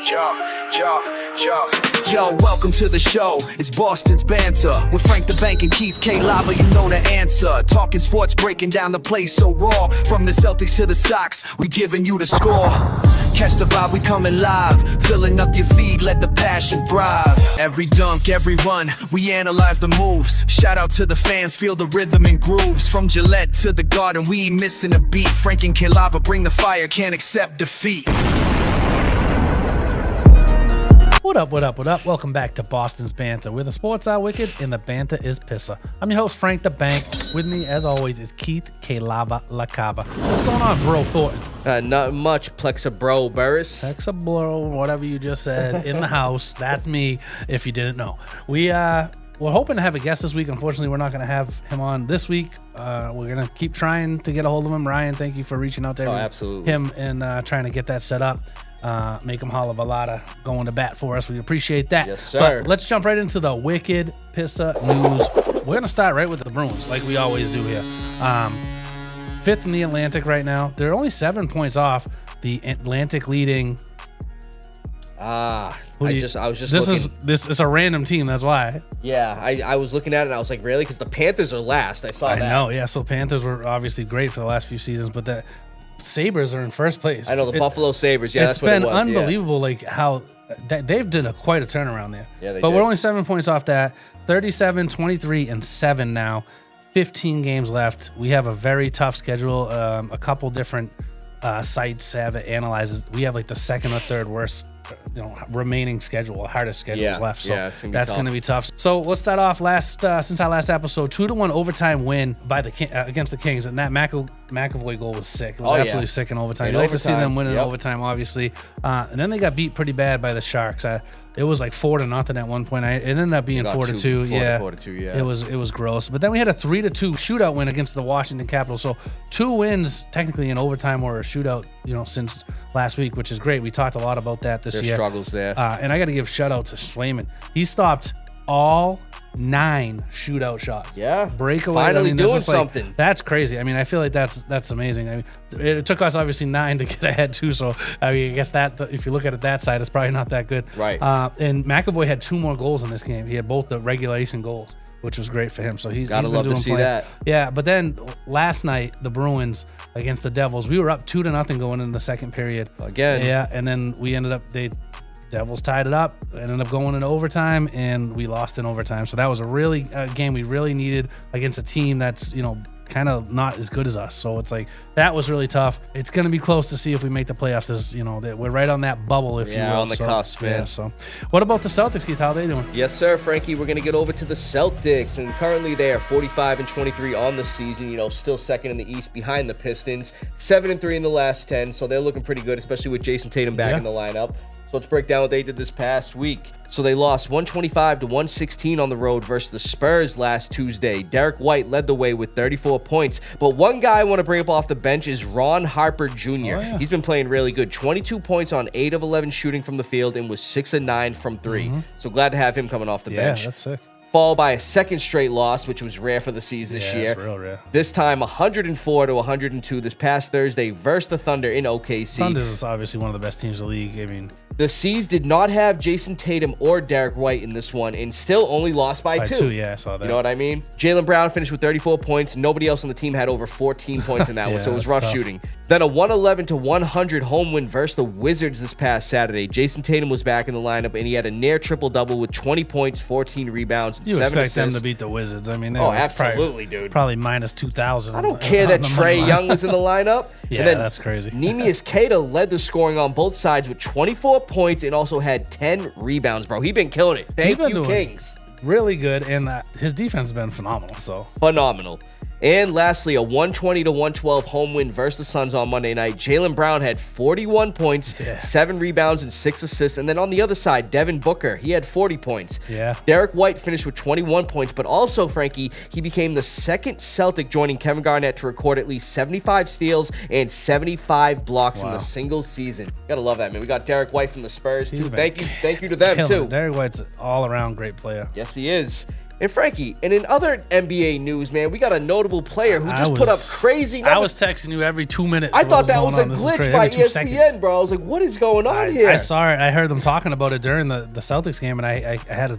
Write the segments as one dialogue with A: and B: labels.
A: Yo, welcome to the show. It's Boston's Banter with Frank the Bank and Keith K. Lava. You know the answer. Talking sports, breaking down the play so raw. From the Celtics to the Sox, we giving you the score. Catch the vibe, we coming live. Filling up your feed, let the passion thrive. Every dunk, every run, we analyze the moves. Shout out to the fans, feel the rhythm and grooves. From Gillette to the Garden, we ain't missing a beat. Frank and K. Lava bring the fire, can't accept defeat.
B: What up, what up, what up? Welcome back to Boston's Banter, where the sports are wicked and the banter is Pissah. I'm your host, Frank the Bank. With me, as always, is Keith K. Lava La Cava. What's going on, bro Thornton?
C: Not much, Plexa Bro Burris.
B: Plexa Bro, whatever you just said, in the house. That's me, if you didn't know. We're hoping to have a guest this week. Unfortunately, we're not going to have him on this week. We're going to keep trying to get a hold of him. Ryan, thank you for reaching out to him and trying to get that set up. Make him holla Valada going to bat for us. We appreciate that.
C: Yes, sir.
B: But let's jump right into the wicked Pissah news. We're going to start right with the Bruins, like we always do here. Fifth in the Atlantic right now. They're only 7 points off the Atlantic leading.
C: I was just looking.
B: This is a random team. That's why.
C: Yeah, I was looking at it and I was like, really? Because the Panthers are last. I saw that.
B: I know. Yeah. So Panthers were obviously great for the last few seasons, but the Sabres are in first place.
C: I know the Buffalo Sabres. Yeah, that's what it was.
B: It's been unbelievable, like how they've done quite a turnaround there.
C: Yeah, they
B: but
C: did.
B: We're only 7 points off that. 37, 23, and 7 now. 15 games left. We have a very tough schedule. A couple different sites have it analyzed. We have like the second or third worst remaining schedule, hardest schedules left. So that's going to be tough. So let's start off since our last episode, 2-1 overtime win by against the Kings, and that McAvoy goal was sick. It was absolutely sick in overtime. You like to see them win in overtime, obviously. And then they got beat pretty bad by the Sharks. It was like 4-0 at one point. It ended up being 4-2. Yeah, 4-2. Yeah, it was gross. But then we had a 3-2 shootout win against the Washington Capitals. So 2 wins technically in overtime or a shootout, since last week, which is great. We talked a lot about that this year.
C: Their struggles there.
B: And I got to give shout out to Swayman. He stopped all 9 shootout shots.
C: Yeah,
B: breakaway.
C: Finally doing something.
B: That's crazy. I mean, I feel like that's amazing. I mean, it took us obviously 9 to get ahead too. So I guess that if you look at it that side, it's probably not that good.
C: Right.
B: And McAvoy had 2 more goals in this game. He had both the regulation goals, which was great for him. So he's
C: gotta
B: been
C: love
B: doing
C: to see that.
B: Yeah, but then last night the Bruins against the Devils, we were up 2-0 going into the second period.
C: Again.
B: Yeah, and then we ended up Devils tied it up, ended up going into overtime, and we lost in overtime. So that was a game we really needed against a team that's kind of not as good as us. So it's like that was really tough. It's going to be close to see if we make the playoffs. We're right on that bubble, if you will.
C: On the cusp, man.
B: Yeah, so what about the Celtics, Keith? How are they doing?
C: Yes, sir, Frankie. We're going to get over to the Celtics, and currently they are 45-23 on the season. Still second in the East behind the Pistons. 7-3 in the last 10, so they're looking pretty good, especially with Jason Tatum back in the lineup. So let's break down what they did this past week. So they lost 125-116 on the road versus the Spurs last Tuesday. Derek White led the way with 34 points. But one guy I want to bring up off the bench is Ron Harper Jr. Oh, yeah. He's been playing really good. 22 points on 8 of 11 shooting from the field and was 6 of 9 from 3. Mm-hmm. So glad to have him coming off the bench.
B: Yeah, that's sick.
C: Followed by a second straight loss, which was rare for the season this year.
B: That's real rare.
C: This time 104-102 this past Thursday versus the Thunder in OKC.
B: Thunder is obviously one of the best teams in the league. I mean,
C: the C's did not have Jason Tatum or Derek White in this one and still only lost by 2.
B: Yeah, I saw that.
C: You know what I mean? Jaylen Brown finished with 34 points. Nobody else on the team had over 14 points in that one, so it was rough shooting. Then a 111-100 home win versus the Wizards this past Saturday. Jason Tatum was back in the lineup, and he had a near triple-double with 20 points, 14 rebounds, and 7 assists.
B: You expect them to beat the Wizards. I mean, they
C: absolutely, dude.
B: Probably minus 2,000.
C: I don't care that Trae Young was in the lineup.
B: Yeah,
C: and then
B: that's crazy.
C: Neemias Queta led the scoring on both sides with 24 points and also had 10 rebounds, bro. He's been killing it. Thank you, Kings.
B: Really good, and his defense has been phenomenal.
C: Phenomenal. And lastly, a 120-112 home win versus the Suns on Monday night. Jaylen Brown had 41 points, 7 rebounds, and 6 assists. And then on the other side, Devin Booker, he had 40 points.
B: Yeah.
C: Derek White finished with 21 points, but also, Frankie, he became the second Celtic, joining Kevin Garnett, to record at least 75 steals and 75 blocks in the single season. Gotta love that, man. We got Derek White from the Spurs, too. Thank you to them, too.
B: Derek White's an all-around great player.
C: Yes, he is. And Frankie, and in other NBA news, man, we got a notable player who just put up crazy numbers.
B: I was texting you every 2 minutes.
C: I thought that was a glitch by ESPN, bro. I was like, what is going on here?
B: I saw it. I heard them talking about it during the Celtics game, and I had to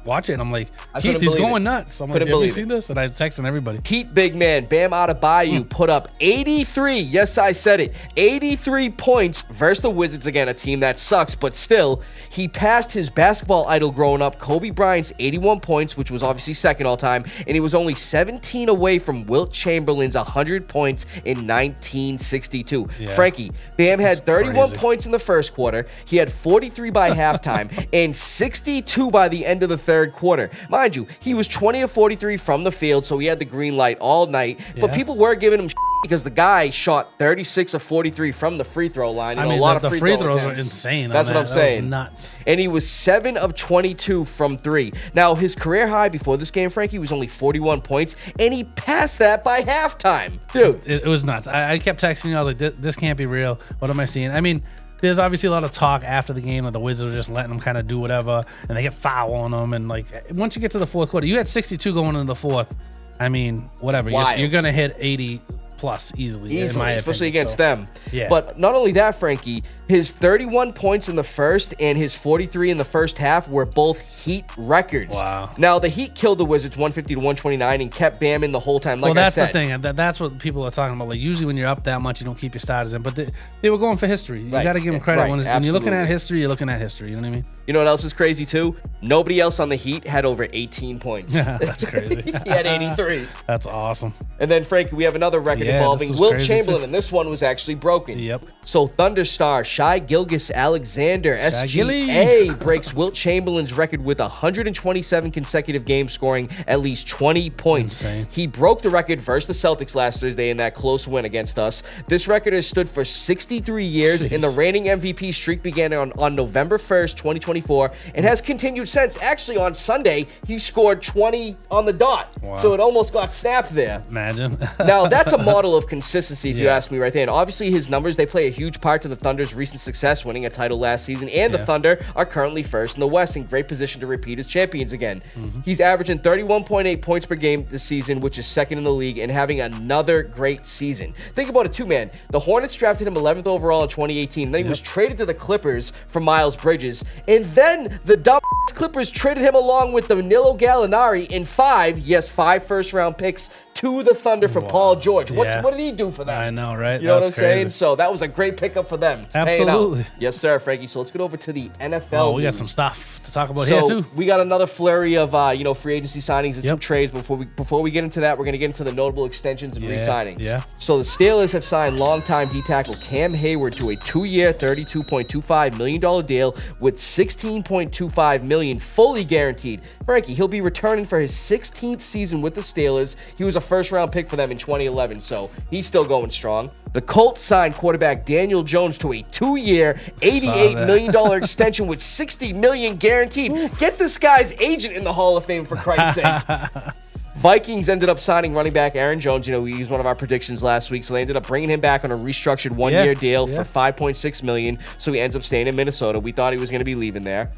B: watch it, and I'm like, Keith, he's going nuts. I'm like, have you seen this? And I texting everybody.
C: Heat big man Bam Adebayo put up 83. Yes, I said it. 83 points versus the Wizards. Again, a team that sucks, but still, he passed his basketball idol growing up, Kobe Bryant's 81 points, which was obviously second all time, and he was only 17 away from Wilt Chamberlain's 100 points in 1962. Yeah. Frankie, Bam had 31 points in the first quarter. He had 43 by halftime and 62 by the end of the third quarter. Mind you, he was 20 of 43 from the field, so he had the green light all night. But people were giving him because the guy shot 36 of 43 from the free throw line.
B: I mean,
C: a lot
B: of free throws are insane.
C: That's what I'm saying.
B: That was nuts.
C: And he was 7 of 22 from 3. Now, his career high before this game, Frankie, was only 41 points, and he passed that by halftime. Dude.
B: It was nuts. I kept texting you. I was like, this can't be real. What am I seeing? I mean, there's obviously a lot of talk after the game that the Wizards are just letting them kind of do whatever, and they get foul on them. And, like, once you get to the fourth quarter, you had 62 going into the fourth. I mean, whatever. You're going to hit 80 plus easily, in my
C: especially
B: opinion.
C: Against them. Yeah. But not only that, Frankie, his 31 points in the first and his 43 in the first half were both Heat records.
B: Wow.
C: Now, the Heat killed the Wizards 150 to 129 and kept Bam in the whole time. Like
B: that's the thing. That's what people are talking about. Like, usually when you're up that much, you don't keep your starters in. But they were going for history. You got to give them credit. When you're looking at history, you're looking at history. You know what I mean?
C: You know what else is crazy, too? Nobody else on the Heat had over 18 points.
B: That's crazy.
C: He had 83.
B: That's awesome.
C: And then, Frankie, we have another record involving Wilt Chamberlain, and this one was actually broken.
B: Yep.
C: So Thunder star Shai Gilgeous-Alexander, SGA, breaks Wilt Chamberlain's record with 127 consecutive games scoring at least 20 points.
B: Insane.
C: He broke the record versus the Celtics last Thursday in that close win against us. This record has stood for 63 years, and the reigning MVP streak began on November 1st, 2024, and has continued since. Actually, on Sunday, he scored 20 on the dot. Wow. So it almost got snapped there.
B: Imagine.
C: Now, that's a model of consistency, if you ask me right there. And obviously, his numbers, they play a huge part to the Thunder's recent success, winning a title last season. And the Thunder are currently first in the West, in great position to repeat as champions again. He's averaging 31.8 points per game this season, which is second in the league, and having another great season. Think about it, too, man. The Hornets drafted him 11th overall in 2018. Then he was traded to the Clippers for Miles Bridges. And then the dumb Clippers traded him along with Danilo Gallinari in 5 first-round picks to the Thunder for Paul George. What did he do for them?
B: I know, right?
C: You know what I'm saying? So that was a great pickup for them.
B: Absolutely.
C: Yes, sir, Frankie. So let's get over to the NFL.
B: We got some stuff to talk about here, too.
C: We got another flurry of free agency signings and some trades. Before we get into that, we're going to get into the notable extensions and re-signings.
B: Yeah.
C: So the Steelers have signed longtime D-tackle Cam Hayward to a 2-year, $32.25 million deal with $16.25 million fully guaranteed. Frankie, he'll be returning for his 16th season with the Steelers. He was a first-round pick for them in 2011, so he's still going strong. The Colts signed quarterback Daniel Jones to a 2-year, $88 million extension with $60 million guaranteed. Get this guy's agent in the Hall of Fame, for Christ's sake. Vikings ended up signing running back Aaron Jones. You know, we used one of our predictions last week, so they ended up bringing him back on a restructured 1-year deal for $5.6 million. So he ends up staying in Minnesota. We thought he was going to be leaving there.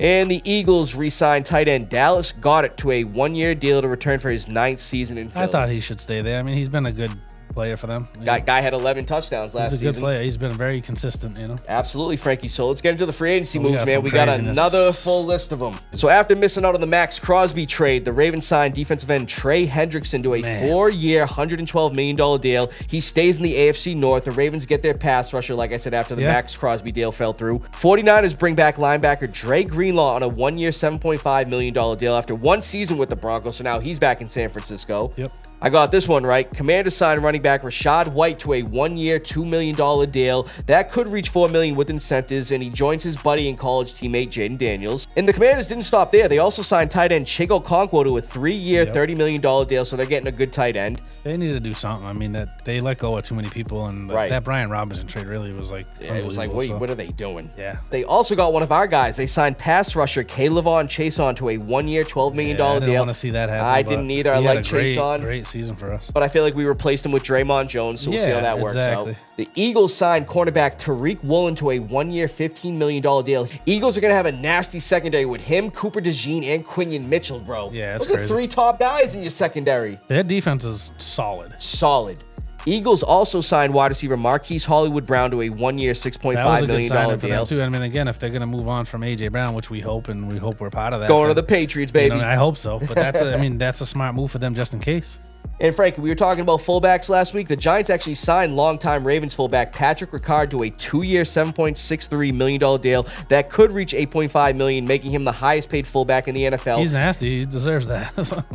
C: And the Eagles re-signed tight end Dallas Goedert to a 1-year deal to return for his 9th season in Philly.
B: I thought he should stay there. I mean, he's been a good player for them.
C: Guy had 11 touchdowns last season.
B: He's a good player. He's been very consistent, you know.
C: Absolutely, Frankie. So let's get into the free agency moves, man. We got another full list of them. So after missing out on the Max Crosby trade, the Ravens signed defensive end Trey Hendrickson to a 4-year, $112 million deal. He stays in the AFC North. The Ravens get their pass rusher, like I said, after the Max Crosby deal fell through. 49ers bring back linebacker Dre Greenlaw on a 1-year, $7.5 million deal after 1 season with the Broncos. So now he's back in San Francisco. I got this one right. Commanders signed running back Rashad White to a 1-year, $2 million deal. That could reach $4 million with incentives, and he joins his buddy and college teammate Jaden Daniels. And the Commanders didn't stop there. They also signed tight end Chigo Okonkwo to a 3-year, $30 million deal, so they're getting a good tight end.
B: They need to do something. I mean, that they let go of too many people, and that Brian Robinson trade really was like,
C: it was like, wait, what are they doing?
B: They
C: also got one of our guys. They signed pass rusher Kaylavon Chason to a 1-year, $12 million deal.
B: I didn't want to see that happen.
C: I didn't either. I like Chason.
B: Great season for us.
C: But I feel like we replaced him with Draymond Jones, so we'll see how that works out. The Eagles signed cornerback Tariq Woolen to a 1-year, $15 million deal. Eagles are going to have a nasty secondary with him, Cooper DeJean, and Quinion Mitchell, bro.
B: Yeah, that's
C: Those
B: crazy.
C: are 3 top guys in your secondary.
B: Their defense is solid.
C: Solid. Eagles also signed wide receiver Marquise Hollywood Brown to a 1-year, $6.5 million
B: deal too. I mean, again, if they're going to move on from AJ Brown, which we hope, and we hope we're part of that,
C: going to the Patriots, baby.
B: I hope so. But that's that's a smart move for them just in case.
C: And Frankie, we were talking about fullbacks last week. The Giants actually signed longtime Ravens fullback Patrick Ricard to a 2-year, $7.63 million deal that could reach $8.5 million, making him the highest paid fullback in the NFL.
B: He's nasty. He deserves that.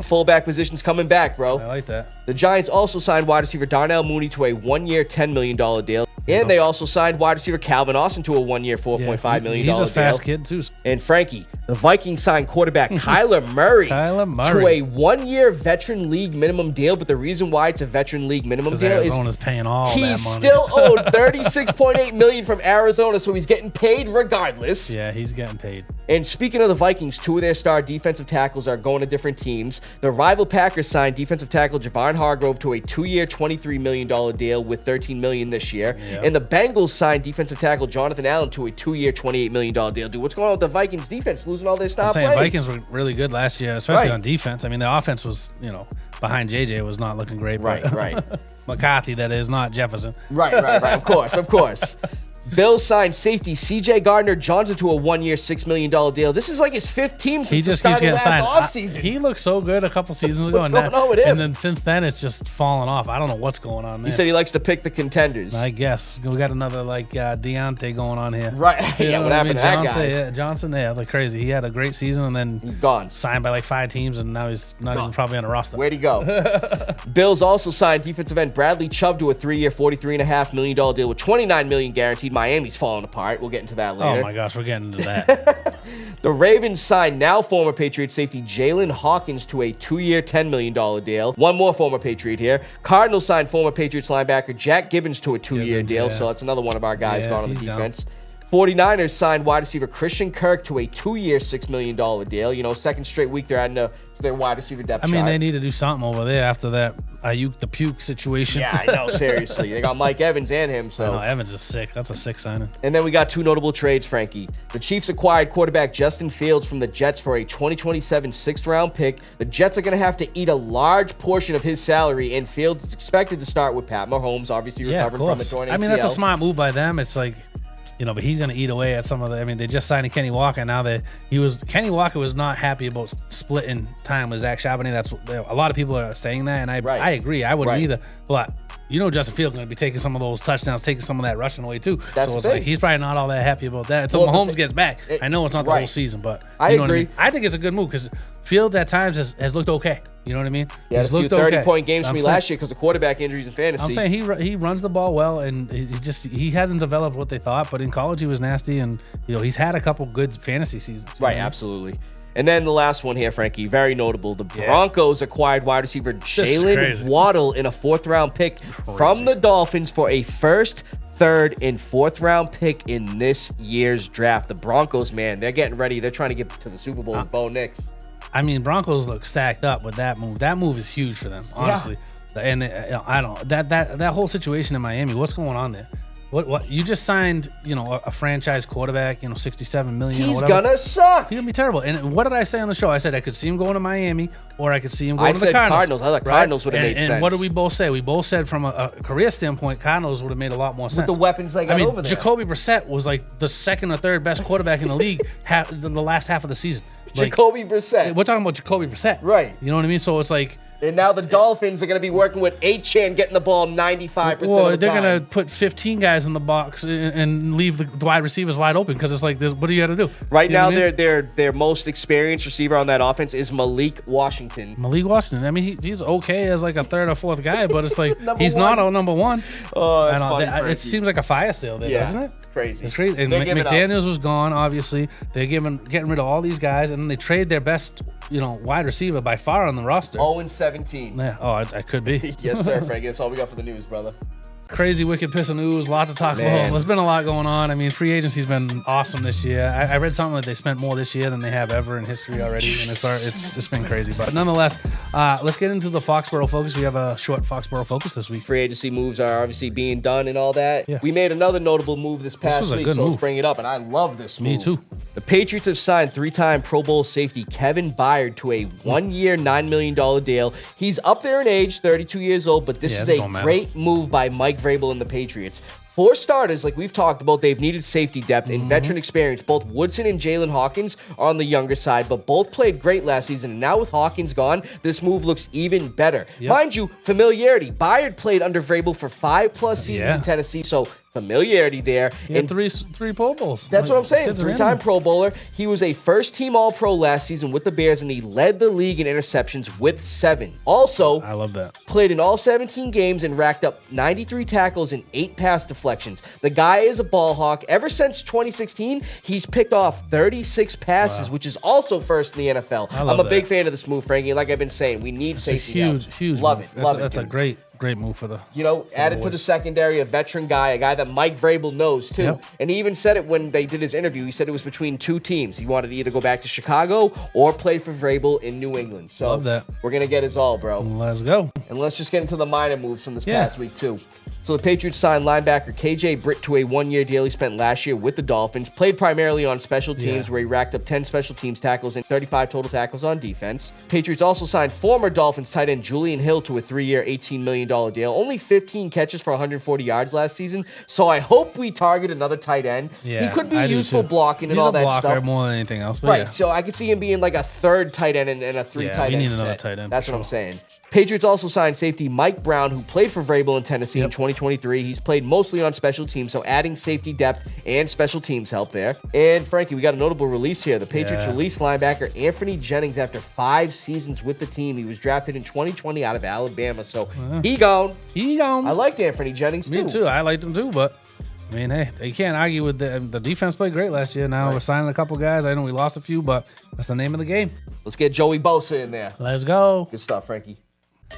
C: Fullback position's coming back, bro.
B: I like that.
C: The Giants also signed wide receiver Darnell Mooney to a 1-year, $10 million deal. And they also signed wide receiver Calvin Austin to a 1-year, $4.5 million deal.
B: He's a fast kid, too.
C: And Frankie, the Vikings signed quarterback Kyler Murray to a 1-year veteran league minimum deal. But the reason why it's a veteran league minimum deal is
B: Arizona's paying all that money.
C: He's still owed $36.8 million from Arizona, so he's getting paid regardless.
B: Yeah, he's getting paid.
C: And speaking of the Vikings, 2 of their star defensive tackles are going to different teams. The rival Packers signed defensive tackle Javon Hargrove to a 2-year, $23 million deal with $13 million this year. Yep. And the Bengals signed defensive tackle Jonathan Allen to a 2-year, $28 million deal. Dude, what's going on with the Vikings defense losing all their star players?
B: Vikings were really good last year, especially on defense. I mean, the offense was, behind JJ was not looking great.
C: Right.
B: McCarthy, that is, not Jefferson.
C: Right. Of course. Bills signed safety C.J. Gardner-Johnson to a 1-year, $6 million deal. This is like his 5th team since the start of last offseason.
B: He looked so good a couple seasons ago.
C: What's going on with him?
B: And then since then, it's just fallen off. I don't know what's going on there.
C: He said he likes to pick the contenders.
B: I guess. We got another, Deontay going on here.
C: Right. What happened to that guy?
B: Yeah, Johnson, like crazy. He had a great season, and then
C: he's gone.
B: Signed by 5 teams, and now he's not even probably on a roster.
C: Where'd he go? Bills also signed defensive end Bradley Chubb to a 3-year, $43.5 million deal with $29 million guaranteed. Miami's falling apart. We'll get into that later.
B: Oh my gosh, we're getting into that.
C: The Ravens signed now former Patriot safety Jalen Hawkins to a 2-year, $10 million deal. One more former Patriot here. Cardinals signed former Patriots linebacker Jack Gibbons to a 2-year deal, so that's another one of our guys gone on the defense. 49ers signed wide receiver Christian Kirk to a 2-year, $6 million deal. Second straight week they're adding to their wide receiver depth chart.
B: They need to do something over there after that Ayuk the puke situation.
C: Yeah, I know, seriously. They got Mike Evans and him. So
B: Evans is sick. That's a sick signing.
C: And then we got 2 notable trades, Frankie. The Chiefs acquired quarterback Justin Fields from the Jets for a 2027 6th-round pick. The Jets are going to have to eat a large portion of his salary, and Fields is expected to start with Pat Mahomes, obviously recovering from a torn ACL.
B: That's a smart move by them. It's like, but he's going to eat away at some of the. They just signed Kenny Walker. Now Kenny Walker was not happy about splitting time with Zach Charbonnet. That's a lot of people are saying that, and I agree. I wouldn't either. But Justin Fields going to be taking some of those touchdowns, taking some of that rushing away too. So it's like he's probably not all that happy about that until Mahomes gets back. I know it's not the whole season, but
C: I agree.
B: I think it's a good move because Fields at times has looked okay. You know what I mean?
C: Yeah, he's looked 30-point games for me last year because of quarterback injuries and fantasy.
B: I'm saying he runs the ball well, and he hasn't developed what they thought. But in college, he was nasty, and he's had a couple good fantasy seasons.
C: Right, absolutely. And then the last one here, Frankie, very notable. The Broncos acquired wide receiver Jalen Waddle in a 4th-round pick from the Dolphins for a 1st, 3rd, and 4th-round pick in this year's draft. The Broncos, man, they're getting ready. They're trying to get to the Super Bowl with Bo Nix.
B: Broncos look stacked up with that move. That move is huge for them, honestly. Yeah. And I don't that whole situation in Miami. What's going on there? What you just signed? A franchise quarterback. $67 million.
C: He's gonna suck.
B: He's gonna be terrible. And what did I say on the show? I said I could see him going to Miami, or I could see him going to the Cardinals.
C: I thought Cardinals would have made sense.
B: And what did we both say? We both said from a career standpoint, Cardinals would have made a lot more sense.
C: With the weapons they got over there.
B: Jacoby Brissett was like the 2nd or 3rd best quarterback in the league the last half of the season.
C: Jacoby Brissett.
B: We're talking about Jacoby Brissett.
C: Right.
B: You know what I mean? So it's like.
C: And now the Dolphins are going to be working with Achane getting the ball 95% of the time.
B: They're going to put 15 guys in the box and leave the wide receivers wide open because it's like, what do you got to do?
C: Right now, their most experienced receiver on that offense is Malik Washington.
B: He's okay as like a 3rd or 4th guy, but it's like he's not a number 1.
C: Oh, that's funny.
B: It seems like a fire sale there, doesn't it?
C: It's crazy.
B: It's crazy. And McDaniels was gone, obviously. They're getting rid of all these guys, and then they trade their best wide receiver by far on the roster.
C: 0-17.
B: Yeah. Oh, I could be.
C: Yes, sir, Frank. That's all we got for the news, brother.
B: crazy wicked Pissah news. Lots to talk about. There's been a lot going on. I mean, free agency's been awesome this year. I read something that they spent more this year than they have ever in history already, and it's been crazy. But nonetheless, let's get into the Foxboro Focus. We have a short Foxboro Focus this week.
C: Free agency moves are obviously being done and all that.
B: Yeah.
C: We made another notable move this past week, so let's bring it up. And I love this move.
B: Me too.
C: The Patriots have signed 3-time Pro Bowl safety Kevin Byard to a 1-year, $9 million deal. He's up there in age, 32 years old, but this is a great move by Mike Vrabel and the Patriots. For starters, like we've talked about, they've needed safety depth and veteran experience. Both Woodson and Jalen Hawkins are on the younger side, but both played great last season. And now with Hawkins gone, this move looks even better. Mind you, familiarity. Byard played under Vrabel for 5+ seasons in Tennessee, so familiarity there.
B: He had three Pro Bowls.
C: That's what I'm saying. 3-time Pro Bowler. He was a first-team All-Pro last season with the Bears, and he led the league in interceptions with 7. Also,
B: I love that.
C: Played in all 17 games and racked up 93 tackles and 8 pass deflections. The guy is a ball hawk. Ever since 2016, he's picked off 36 passes, which is also first in the NFL. I'm a big fan of this move, Frankie. Like I've been saying, we need safety.
B: Huge.
C: Love
B: move.
C: it. Love it.
B: That's a great move for the.
C: Added to the secondary, a veteran guy, a guy that Mike Vrabel knows too.
B: Yep.
C: And he even said it when they did his interview. He said it was between 2 teams. He wanted to either go back to Chicago or play for Vrabel in New England. So
B: love that.
C: We're going to get his all, bro.
B: Let's go.
C: And let's just get into the minor moves from this past week too. So the Patriots signed linebacker KJ Britt to a 1-year deal he spent last year with the Dolphins. Played primarily on special teams where he racked up 10 special teams tackles and 35 total tackles on defense. Patriots also signed former Dolphins tight end Julian Hill to a 3-year, $18 million deal. Only 15 catches for 140 yards last season. So I hope we target another tight end.
B: Yeah,
C: he could be used for blocking and all that stuff.
B: He's a blocker more than anything else. But
C: right. So I could see him being like a 3rd tight end and a 3 tight end.
B: We need another tight end.
C: That's what I'm saying. Patriots also signed safety Mike Brown, who played for Vrabel in Tennessee in 2023. He's played mostly on special teams, so adding safety depth and special teams help there. And Frankie, we got a notable release here. The Patriots released linebacker Anthony Jennings after 5 seasons with the team. He was drafted in 2020 out of Alabama, so he gone. I liked Anthony Jennings too.
B: Me too. I liked him too, but I mean, hey, you can't argue with the defense played great last year. Now we're signing a couple guys. I know we lost a few, but that's the name of the game.
C: Let's get Joey Bosa in there.
B: Let's go.
C: Good stuff, Frankie.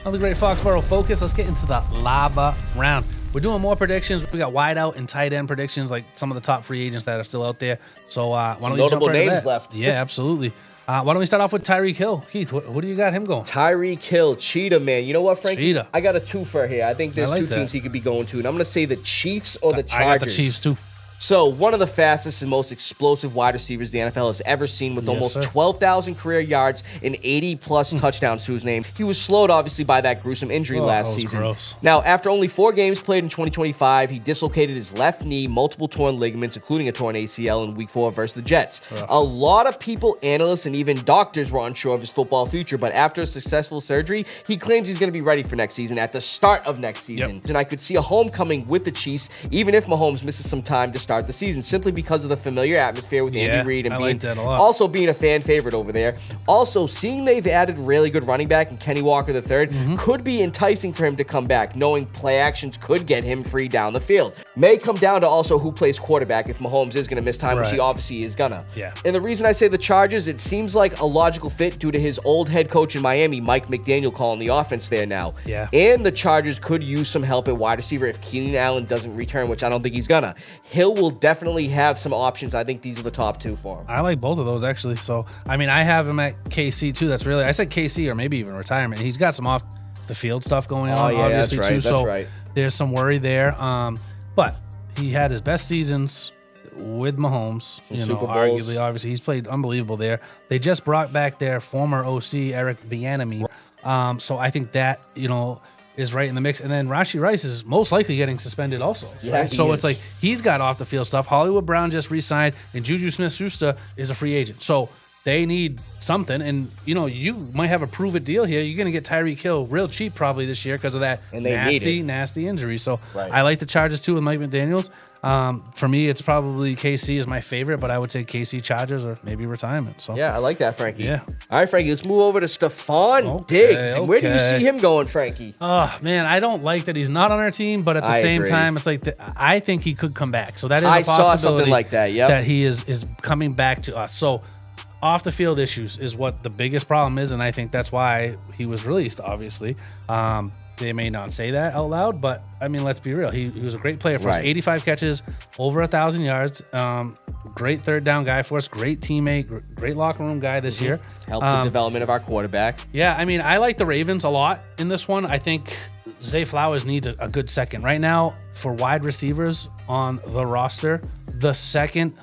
B: Another great Foxboro Focus. Let's get into the lava round. We're doing more predictions. We got wide out and tight end predictions, like some of the top free agents that are still out there. So why don't we jump
C: notable
B: right into
C: names
B: that?
C: left.
B: Yeah, absolutely. Why don't we start off with Tyreek Hill? Keith, what do you got him going?
C: Tyreek Hill, Cheetah, man. You know what, Frankie?
B: Cheetah.
C: I got a twofer here. I think there's 2 teams he could be going to, and I'm going to say the Chiefs or the Chargers.
B: I got the Chiefs too.
C: So, one of the fastest and most explosive wide receivers the NFL has ever seen with almost 12,000 career yards and 80-plus touchdowns to his name. He was slowed, obviously, by that gruesome injury last season.
B: Gross.
C: Now, after only 4 games played in 2025, he dislocated his left knee, multiple torn ligaments, including a torn ACL in Week 4 versus the Jets. A lot of people, analysts, and even doctors were unsure of his football future, but after a successful surgery, he claims he's going to be ready for next season at the start of next season. And I could see a homecoming with the Chiefs, even if Mahomes misses some time to start the season, simply because of the familiar atmosphere with Andy Reid and also being a fan favorite over there. Also, seeing they've added really good running back in Kenny Walker III could be enticing for him to come back, knowing play actions could get him free down the field. May come down to also who plays quarterback if Mahomes is going to miss time, which he obviously is gonna. And the reason I say the Chargers, it seems like a logical fit due to his old head coach in Miami, Mike McDaniel, calling the offense there now. And the Chargers could use some help at wide receiver if Keenan Allen doesn't return, which I don't think he's gonna. Hill will definitely have some options. I think these are the top 2 for him.
B: I like both of those, actually. So, I mean, I have him at KC, too. That's really, I said KC or maybe even retirement. He's got some off-the-field stuff going on, obviously, too. So, there's some worry there. But he had his best seasons with Mahomes.
C: Super Bowls.
B: Arguably, obviously, he's played unbelievable there. They just brought back their former OC, Eric Bieniemy. So, I think that, is right in the mix. And then Rashee Rice is most likely getting suspended also. So it's like he's got off the field stuff. Hollywood Brown just re-signed, and Juju Smith-Schuster is a free agent. So they need something. And, you might have a prove-it deal here. You're going to get Tyreek Hill real cheap probably this year because of that nasty injury. So I like the Chargers too with Mike McDaniels. For me, it's probably KC is my favorite, but I would say KC, Chargers, or maybe retirement. So
C: yeah, I like that, Frankie.
B: Yeah.
C: All right, Frankie, let's move over to Stephon Diggs. Where do you see him going, Frankie?
B: Oh, man, I don't like that he's not on our team, but at the same time, it's like I think he could come back. So that is a possibility. I saw something like that, that he is coming back to us. So off the field issues is what the biggest problem is, and I think that's why he was released, obviously. they may not say that out loud, but I mean, let's be real. He was a great player for us.
C: Right.
B: 85 catches, over 1,000 yards. Great third down guy for us. Great teammate. Great locker room guy this year.
C: Helped the development of our quarterback.
B: Yeah, I mean, I like the Ravens a lot in this one. I think Zay Flowers needs a good second. Right now, for wide receivers on the roster, the second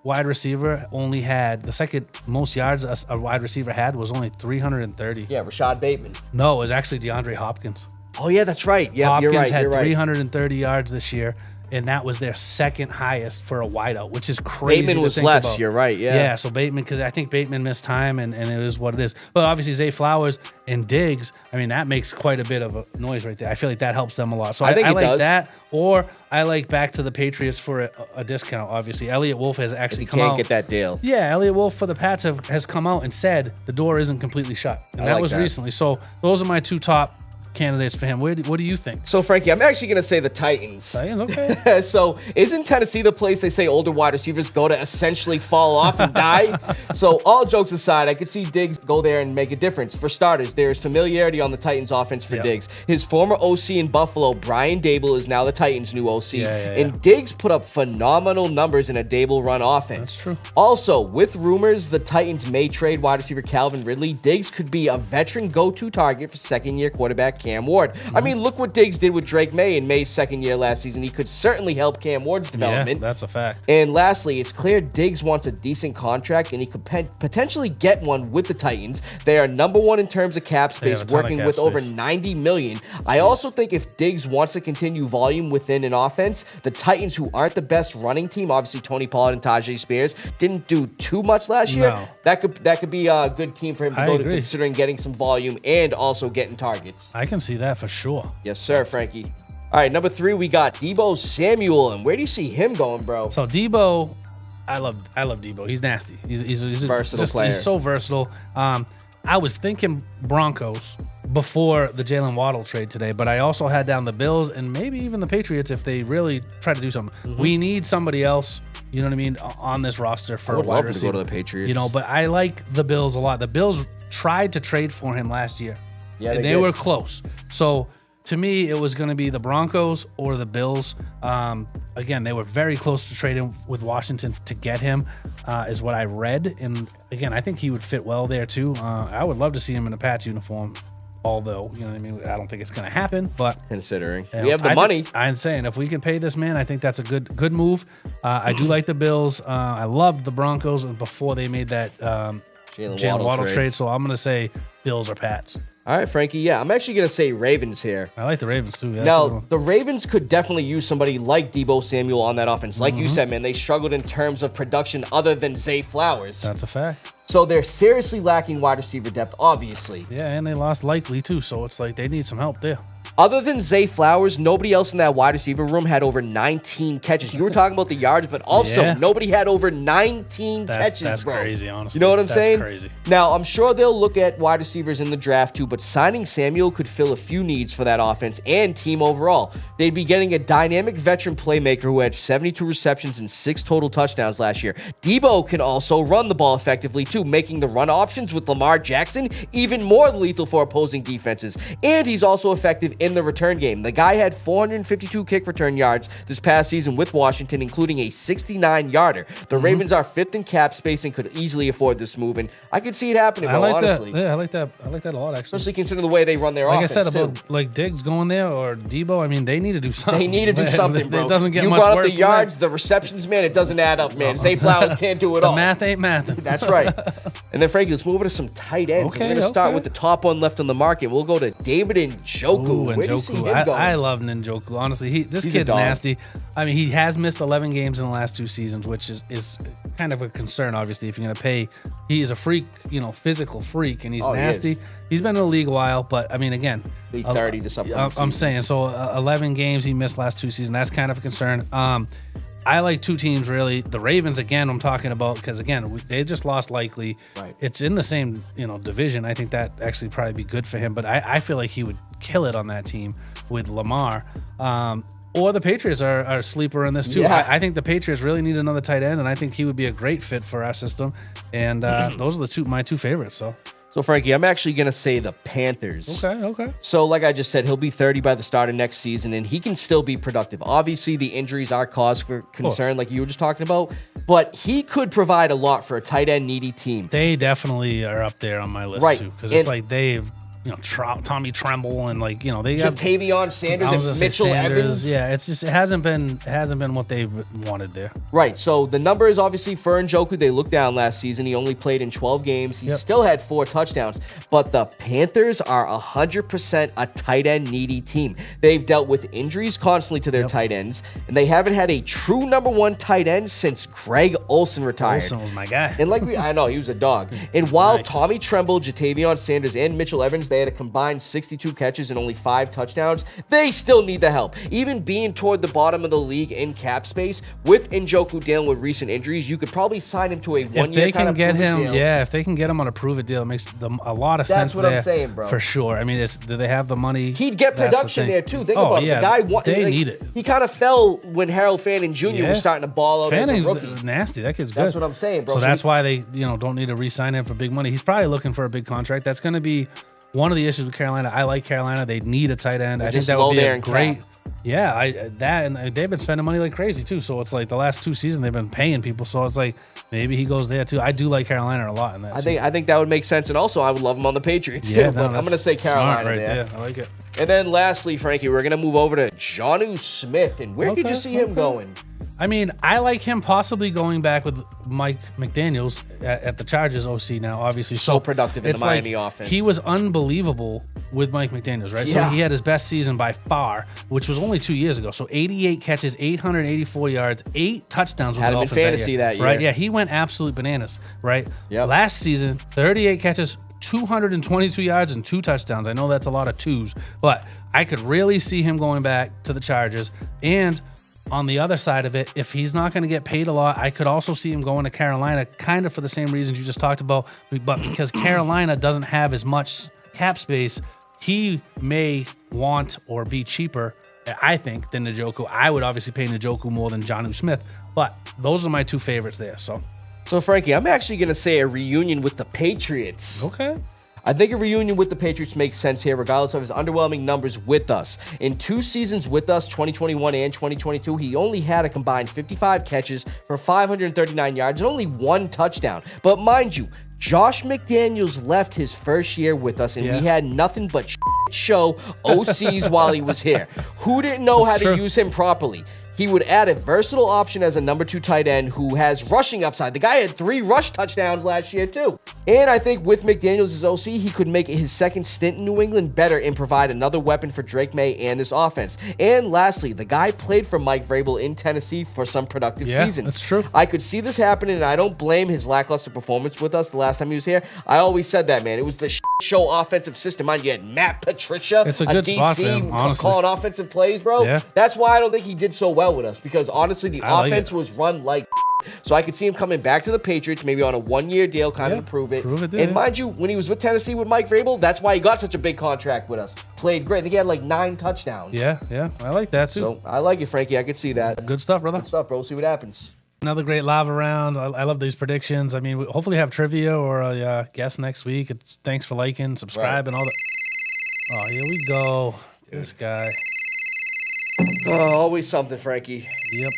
B: wide receiver only had, the second most yards a wide receiver had was only 330.
C: Yeah, Rashad Bateman.
B: No, it was actually DeAndre Hopkins.
C: Oh, yeah, that's right. Yeah,
B: Hopkins
C: you're right.
B: had
C: You're right.
B: 330 yards this year, and that was their second highest for a wideout, which is crazy.
C: Bateman
B: to
C: was
B: think
C: less.
B: about.
C: You're right. Yeah.
B: Yeah, so Bateman, because I think Bateman missed time, and it is what it is. But obviously, Zay Flowers and Diggs, I mean, that makes quite a bit of a noise right there. I feel like that helps them a lot. So
C: I think it
B: like
C: does.
B: that, or I like back to the Patriots for a discount, obviously. Elliott Wolf has actually
C: You
B: come
C: can't
B: out.
C: get that deal.
B: Yeah, Elliott Wolf for the Pats has come out and said the door isn't completely shut. And
C: I
B: that
C: like
B: was
C: that.
B: recently. So those are my two top candidates for him. What do you think?
C: So, Frankie, I'm actually going to say the Titans.
B: Titans, okay.
C: So, isn't Tennessee the place they say older wide receivers go to essentially fall off and die? So, all jokes aside, I could see Diggs go there and make a difference. For starters, there is familiarity on the Titans offense for
B: Yep.
C: Diggs. His former OC in Buffalo, Brian Dable, is now the Titans' new OC.
B: Yeah.
C: And Diggs put up phenomenal numbers in a Dable-run offense.
B: That's true.
C: Also, with rumors the Titans may trade wide receiver Calvin Ridley, Diggs could be a veteran go-to target for second-year quarterback Cam Ward. I mean, look what Diggs did with Drake May in May's second year last season. He could certainly help Cam Ward's development.
B: Yeah, that's a fact.
C: And lastly, it's clear Diggs wants a decent contract, and he could potentially get one with the Titans. They are number one in terms of cap
B: They have
C: space,
B: a ton of
C: working
B: cap
C: with over
B: space.
C: $90 million. I also think if Diggs wants to continue volume within an offense, the Titans, who aren't the best running team, obviously Tony Pollard and Tajay Spears, didn't do too much last year.
B: No.
C: That could be a good team for him to
B: I
C: go to,
B: agree.
C: considering getting some volume and also getting targets.
B: I can see that for sure.
C: Yes, sir, Frankie. All right, number 3, we got Deebo Samuel, and where do you see him going, bro?
B: So Debo, I love Debo. He's nasty. He's a
C: Versatile player.
B: He's so versatile. I was thinking Broncos before the Jalen Waddle trade today, but I also had down the Bills and maybe even the Patriots if they really try to do something. We need somebody else, you know what I mean, on this roster for
C: I would
B: a wide
C: love to
B: receiver.
C: go to the Patriots.
B: You know, but I like the Bills a lot. The Bills tried to trade for him last year.
C: Yeah,
B: and
C: they
B: they
C: did.
B: were close. So to me, it was going to be the Broncos or the Bills. Again, they were very close to trading with Washington to get him, is what I read. And again, I think he would fit well there too. I would love to see him in a Pats uniform. Although, you know what I mean, I don't think it's going to happen. But
C: Considering
B: you know,
C: we have the money.
B: I'm saying if we can pay this man, I think that's a good move. I do like the Bills. I loved the Broncos before they made that Jalen Waddle trade. So I'm going to say Bills or Pats.
C: All right, Frankie. Yeah, I'm actually going to say Ravens here.
B: I like the Ravens too. That's
C: Now,
B: a little-
C: the Ravens could definitely use somebody like Deebo Samuel on that offense. Like
B: Mm-hmm.
C: you said, man, they struggled in terms of production other than Zay Flowers.
B: that's a fact.
C: So they're seriously lacking wide receiver depth, obviously.
B: Yeah, and they lost Likely too, so it's like they need some help there.
C: Other than Zay Flowers, nobody else in that wide receiver room had over 19 catches. You were talking about the yards, but also
B: Yeah.
C: nobody had over 19 catches,
B: That's
C: bro.
B: crazy, honestly.
C: You know what I'm
B: That's
C: saying?
B: crazy.
C: Now, I'm sure they'll look at wide receivers in the draft too, but signing Samuel could fill a few needs for that offense and team overall. They'd be getting a dynamic veteran playmaker who had 72 receptions and 6 total touchdowns last year. Debo can also run the ball effectively too, making the run options with Lamar Jackson even more lethal for opposing defenses. And he's also effective in the return game. The guy had 452 kick return yards this past season with Washington, including a 69-yarder. The Ravens are 5th in cap space and could easily afford this move, and I could see it happening,
B: I
C: bro,
B: like
C: honestly.
B: that. Yeah, I like that. I like that a lot, actually.
C: Especially considering the way they run their
B: Like I
C: offense,
B: said
C: too.
B: about like Diggs going there or Debo, I mean, they need to do something.
C: They need to do something, bro.
B: It doesn't get
C: you
B: much
C: brought up
B: worse
C: the
B: than
C: yards,
B: that.
C: the receptions, man. It doesn't add up, man. Zay Flowers can't do it
B: The
C: all.
B: math ain't math.
C: That's right. And then, Frankie, let's move over to some tight ends.
B: Okay,
C: We're going to start
B: okay.
C: with the top one left on the market. We'll go to David Njoku.
B: Ooh,
C: Where do you see him
B: Njoku.
C: going?
B: I love Njoku. Honestly, this
C: He's a
B: kid's
C: dog.
B: nasty. I mean, he has missed 11 games in the last 2 seasons, which is kind of a concern, obviously, if you're going to pay. He is a freak, physical freak, and he's
C: Oh, he
B: nasty.
C: is.
B: He's been in the league a while, but I mean, again,
C: League 30 this upcoming
B: I'm
C: season.
B: saying, so 11 games he missed last 2 seasons. That's kind of a concern. I like 2 teams, really. The Ravens, again, I'm talking about, because, again, they just lost Likely.
C: Right.
B: It's in the same, division. I think that actually probably be good for him, but I feel like he would kill it on that team with Lamar. Or the Patriots are a sleeper in this, too.
C: Yeah.
B: I think the Patriots really need another tight end, and I think he would be a great fit for our system. And those are my 2 favorites, so.
C: So, Frankie, I'm actually going to say the Panthers.
B: Okay.
C: So, like I just said, he'll be 30 by the start of next season, and he can still be productive. Obviously, the injuries are cause for concern, like you were just talking about, but he could provide a lot for a tight end needy team.
B: They definitely are up there on my list, too, because it's like they've, Tommy Tremble and they have
C: Tavion Sanders and Mitchell Evans.
B: Yeah, it hasn't been what they wanted there.
C: Right. So the number is obviously for Njoku. They looked down last season. He only played in 12 games. He still had 4 touchdowns. But the Panthers are 100% a tight end needy team. They've dealt with injuries constantly to their tight ends, and they haven't had a true number 1 tight end since Greg Olsen retired.
B: Olsen was my guy.
C: And I know he was a dog. And while
B: Nice.
C: Tommy Tremble, Jatavion Sanders, and Mitchell Evans, they had a combined 62 catches and only 5 touchdowns, they still need the help. Even being toward the bottom of the league in cap space, with Njoku dealing with recent injuries, you could probably sign him to a 1-year
B: If they can get him,
C: deal.
B: if they can get him on a prove it deal, it makes them a lot of sense.
C: That's what
B: there,
C: I'm saying, bro.
B: For sure. I mean, do they have the money?
C: He'd get
B: That's the
C: production
B: thing.
C: there too. Think about it. The guy
B: they need it.
C: He kind of fell when Harold Fanning Jr. was starting to ball out
B: Fanning's
C: as a rookie.
B: nasty. That kid's good.
C: That's what I'm saying, bro.
B: So that's why they don't need to re-sign him for big money. He's probably looking for a big contract. That's going to be one of the issues with Carolina. I like Carolina. They need a tight end. I think that would be a great.
C: Cap.
B: Yeah, and they've been spending money like crazy too. So it's like the last 2 seasons they've been paying people. So it's like maybe he goes there too. I do like Carolina a lot in that.
C: I think that would make sense, and also I would love him on the Patriots too.
B: Yeah,
C: But I'm going to say Carolina
B: right
C: there.
B: I like it.
C: And then lastly, Frankie, we're going to move over to Jonnu Smith. And where could you see him going?
B: I mean, I like him possibly going back with Mike McDaniels at the Chargers OC now, obviously.
C: So productive in the Miami offense.
B: He was unbelievable with Mike McDaniels, right?
C: Yeah.
B: So he had his best season by far, which was only 2 years ago. So 88 catches, 884 yards, 8 touchdowns with
C: Had him in
B: Dolphins
C: fantasy that year.
B: Right? Yeah, he went absolute bananas, right?
C: Yep.
B: Last season, 38 catches, 222 yards, and 2 touchdowns. I know that's a lot of twos, but I could really see him going back to the Chargers. And on the other side of it, if he's not going to get paid a lot, I could also see him going to Carolina, kind of for the same reasons you just talked about. But because Carolina doesn't have as much cap space, he may want or be cheaper, I think, than Njoku. I would obviously pay Njoku more than Jonnu Smith, but those are my 2 favorites there.
C: So, Frankie, I'm actually going to say a reunion with the Patriots.
B: Okay.
C: I think a reunion with the Patriots makes sense here, regardless of his underwhelming numbers with us. In 2 seasons with us, 2021 and 2022, he only had a combined 55 catches for 539 yards and only 1 touchdown. But mind you, Josh McDaniels left his first year with us, and we had nothing but show OCs while he was here. Who didn't know how to use him properly? He would add a versatile option as a number 2 tight end who has rushing upside. The guy had 3 rush touchdowns last year, too. And I think with McDaniels as OC, he could make his second stint in New England better and provide another weapon for Drake May and this offense. And lastly, the guy played for Mike Vrabel in Tennessee for some productive seasons.
B: That's true.
C: I could see this happening, and I don't blame his lackluster performance with us the last time he was here. I always said that, man. It was the show offensive system. Mind you had Matt Patricia,
B: It's a good spot for him, honestly.
C: calling offensive plays, bro.
B: Yeah.
C: That's why I don't think he did so well with us, because honestly, the offense was run like so I could see him coming back to the Patriots, maybe on a 1-year deal, kind of to prove it. And mind you, when he was with Tennessee with Mike Vrabel, that's why he got such a big contract with us. Played great. I think he had like 9 touchdowns.
B: Yeah. I like that too.
C: So I like it, Frankie. I could see that.
B: Good stuff, brother.
C: Good stuff, bro. See what happens.
B: Another great lava round. I love these predictions. I mean, we hopefully have trivia or a guest next week. Thanks for liking, subscribing, all that. Oh, here we go. This guy.
C: Oh, always something, Frankie.
B: Yep.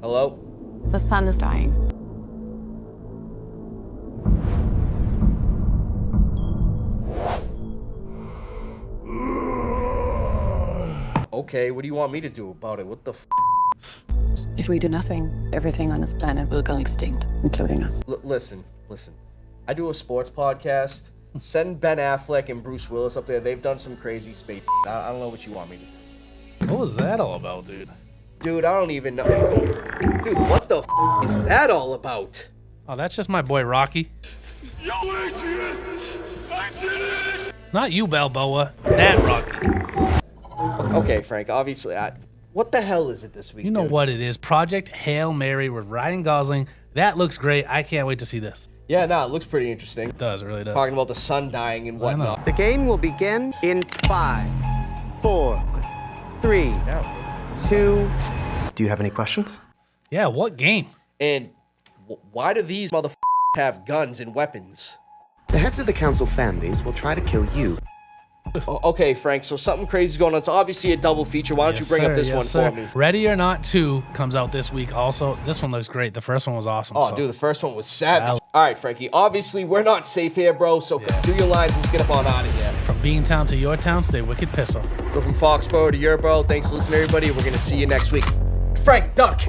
C: Hello?
D: The sun is dying.
C: Okay, what do you want me to do about it? What the f?
D: If we do nothing, everything on this planet will go extinct, including us.
C: Listen. I do a sports podcast. Send Ben Affleck and Bruce Willis up there. They've done some crazy space. I don't know what you want me to do.
B: What was that all about, dude?
C: Dude, I don't even know. Dude, what the f is that all about?
B: Oh, that's just my boy Rocky.
E: Yo, Adrian! I did it!
B: Not you, Balboa. That Rocky.
C: Okay, Frank, obviously, what the hell is it this week?
B: You know
C: dude?
B: what it is. Project Hail Mary with Ryan Gosling. That looks great. I can't wait to see this.
C: Yeah, no, it looks pretty interesting.
B: It does. It really does.
C: Talking about the sun dying and whatnot.
F: The game will begin in 5, 4, 3, 2. Do you have any questions?
B: Yeah, what game?
C: And why do these motherfuckers have guns and weapons?
F: The heads of the council families will try to kill you.
C: Okay, Frank, so something crazy is going on. It's obviously a double feature. Why don't you bring up this one for me?
B: Ready or Not 2 comes out this week also. This one looks great. The first one was awesome.
C: Oh, dude, the first one was savage. All right, Frankie, obviously we're not safe here, bro, so do your lines. Let's get up on out of here.
B: From Beantown to your town, stay wicked Pissah.
C: So from Foxboro to your bro, thanks for listening, everybody. We're going to see you next week. Frank, duck!